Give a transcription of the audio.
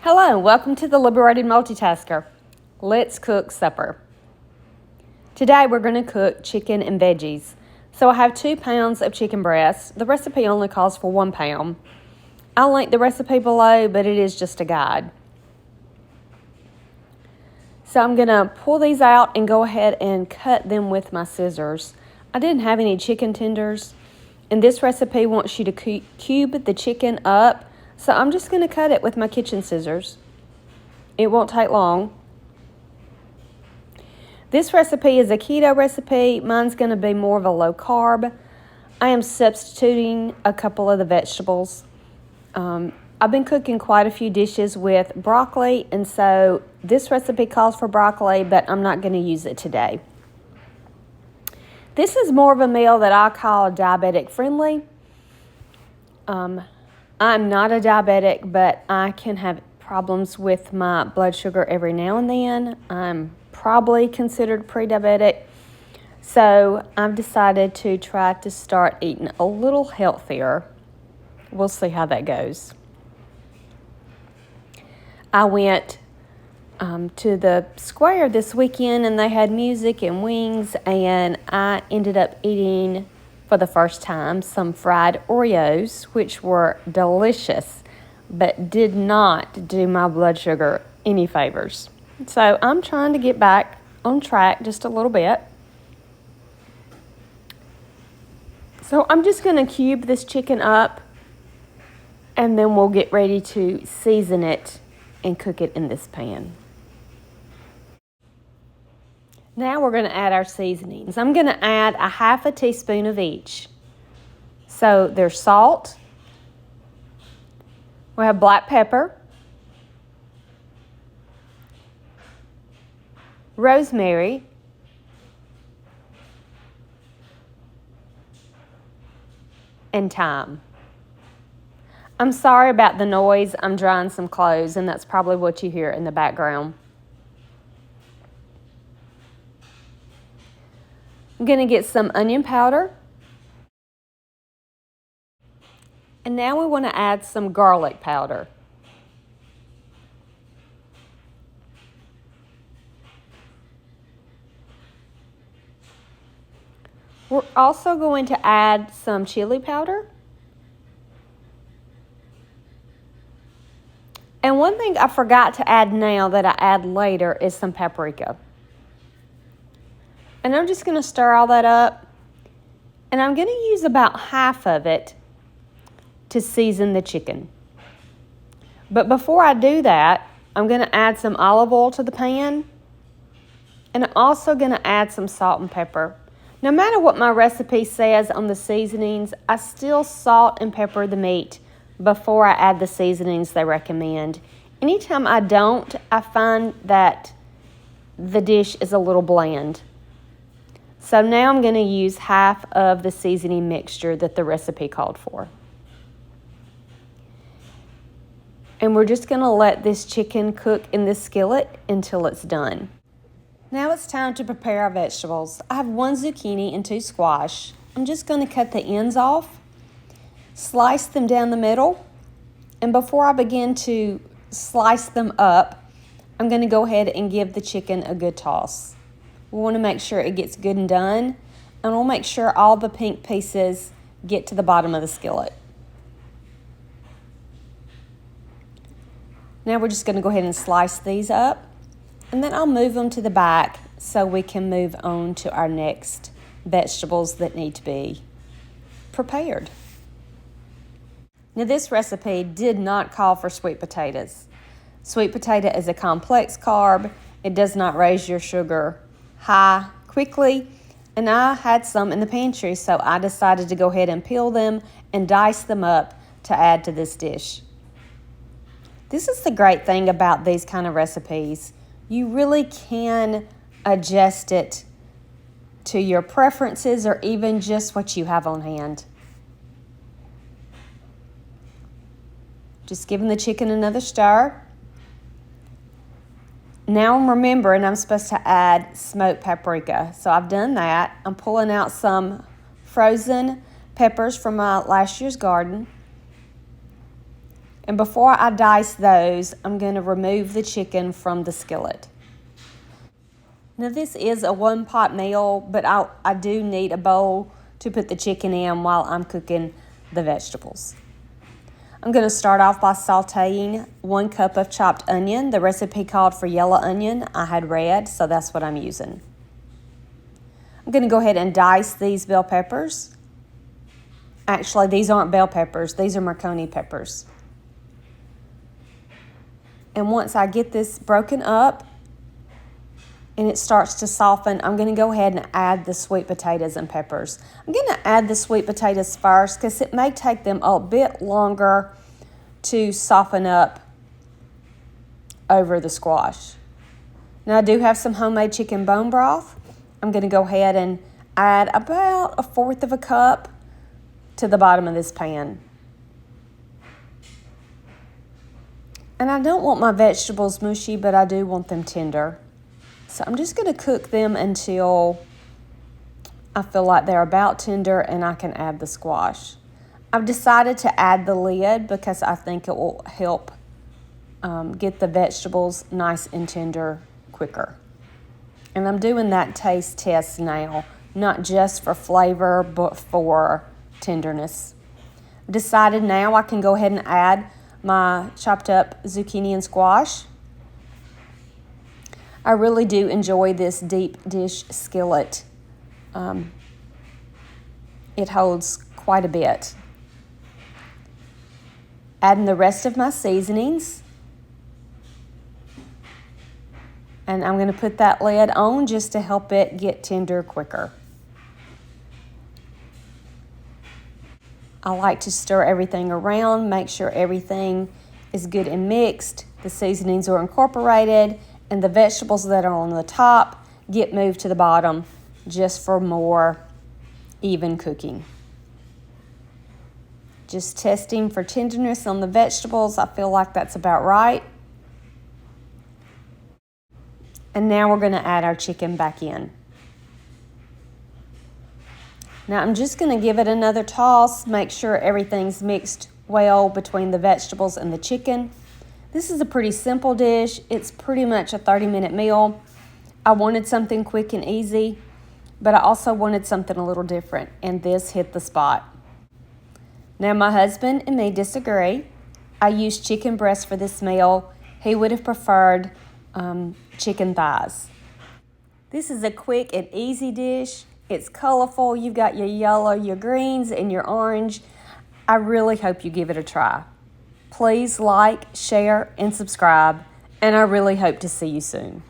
Hello, welcome to the Liberated Multitasker. Let's cook supper. Today we're going to cook chicken and veggies. So I have 2 pounds of chicken breast. The recipe only calls for 1 pound. I'll link the recipe below, but it is just a guide. So I'm going to pull these out and go ahead and cut them with my scissors. I didn't have any chicken tenders, and this recipe wants you to cube the chicken up. So I'm just going to cut it with my kitchen scissors. It won't take long. This recipe is a keto recipe. Mine's going to be more of a low carb. I am substituting a couple of the vegetables. I've been cooking quite a few dishes with broccoli, and so this recipe calls for broccoli, but I'm not going to use it today. This is more of a meal that I call diabetic friendly. I'm not a diabetic, but I can have problems with my blood sugar every now and then. I'm probably considered pre-diabetic. So I've decided to try to start eating a little healthier. We'll see how that goes. I went to the square this weekend and they had music and wings, and I ended up eating for the first time some fried Oreos, which were delicious, but did not do my blood sugar any favors. So I'm trying to get back on track just a little bit. So I'm just going to cube this chicken up, and then we'll get ready to season it and cook it in this pan. Now we're going to add our seasonings. I'm going to add a half a teaspoon of each. So there's salt. We have black pepper, rosemary, and thyme. I'm sorry about the noise. I'm drying some clothes, and that's probably what you hear in the background. I'm going to get some onion powder. And now we want to add some garlic powder. We're also going to add some chili powder. And one thing I forgot to add now that I add later is some paprika. And I'm just going to stir all that up. And I'm going to use about half of it to season the chicken. But before I do that, I'm going to add some olive oil to the pan. And I'm also going to add some salt and pepper. No matter what my recipe says on the seasonings, I still salt and pepper the meat before I add the seasonings they recommend. Anytime I don't, I find that the dish is a little bland. So now I'm going to use half of the seasoning mixture that the recipe called for. And we're just going to let this chicken cook in this skillet until it's done. Now it's time to prepare our vegetables. I have 1 zucchini and 2 squash. I'm just going to cut the ends off, slice them down the middle, and before I begin to slice them up, I'm going to go ahead and give the chicken a good toss. We want to make sure it gets good and done, and we'll make sure all the pink pieces get to the bottom of the skillet. Now we're just going to go ahead and slice these up, and then I'll move them to the back so we can move on to our next vegetables that need to be prepared. Now this recipe did not call for sweet potatoes. Sweet potato is a complex carb. It does not raise your sugar high quickly, and I had some in the pantry, so I decided to go ahead and peel them and dice them up to add to this dish. This is the great thing about these kind of recipes. You really can adjust it to your preferences or even just what you have on hand. Just giving the chicken another stir. Now I'm remembering I'm supposed to add smoked paprika. So I've done that. I'm pulling out some frozen peppers from my last year's garden. And before I dice those, I'm going to remove the chicken from the skillet. Now this is a one-pot meal, but I do need a bowl to put the chicken in while I'm cooking the vegetables. I'm going to start off by sauteing 1 cup of chopped onion. The recipe called for yellow onion. I had red, so that's what I'm using. I'm going to go ahead and dice these bell peppers. Actually, these aren't bell peppers. These are Marconi peppers. And once I get this broken up and it starts to soften, I'm going to go ahead and add the sweet potatoes and peppers. I'm going to add the sweet potatoes first because it may take them a bit longer to soften up over the squash. Now I do have some homemade chicken bone broth. I'm going to go ahead and add about 1/4 of a cup to the bottom of this pan. And I don't want my vegetables mushy, but I do want them tender. So I'm just going to cook them until I feel like they're about tender and I can add the squash. I've decided to add the lid because I think it will help get the vegetables nice and tender quicker. And I'm doing that taste test now, not just for flavor, but for tenderness. I've decided now I can go ahead and add my chopped up zucchini and squash. I really do enjoy this deep dish skillet. It holds quite a bit. Adding the rest of my seasonings. And I'm going to put that lid on just to help it get tender quicker. I like to stir everything around, make sure everything is good and mixed, the seasonings are incorporated, and the vegetables that are on the top get moved to the bottom just for more even cooking. Just testing for tenderness on the vegetables. I feel like that's about right. And now we're going to add our chicken back in. Now I'm just going to give it another toss, make sure everything's mixed well between the vegetables and the chicken. This is a pretty simple dish. It's pretty much a 30-minute meal. I wanted something quick and easy, but I also wanted something a little different, and this hit the spot. Now my husband and me disagree. I used chicken breast for this meal. He would have preferred chicken thighs. This is a quick and easy dish. It's colorful. You've got your yellow, your greens, and your orange. I really hope you give it a try. Please like, share, and subscribe, and I really hope to see you soon.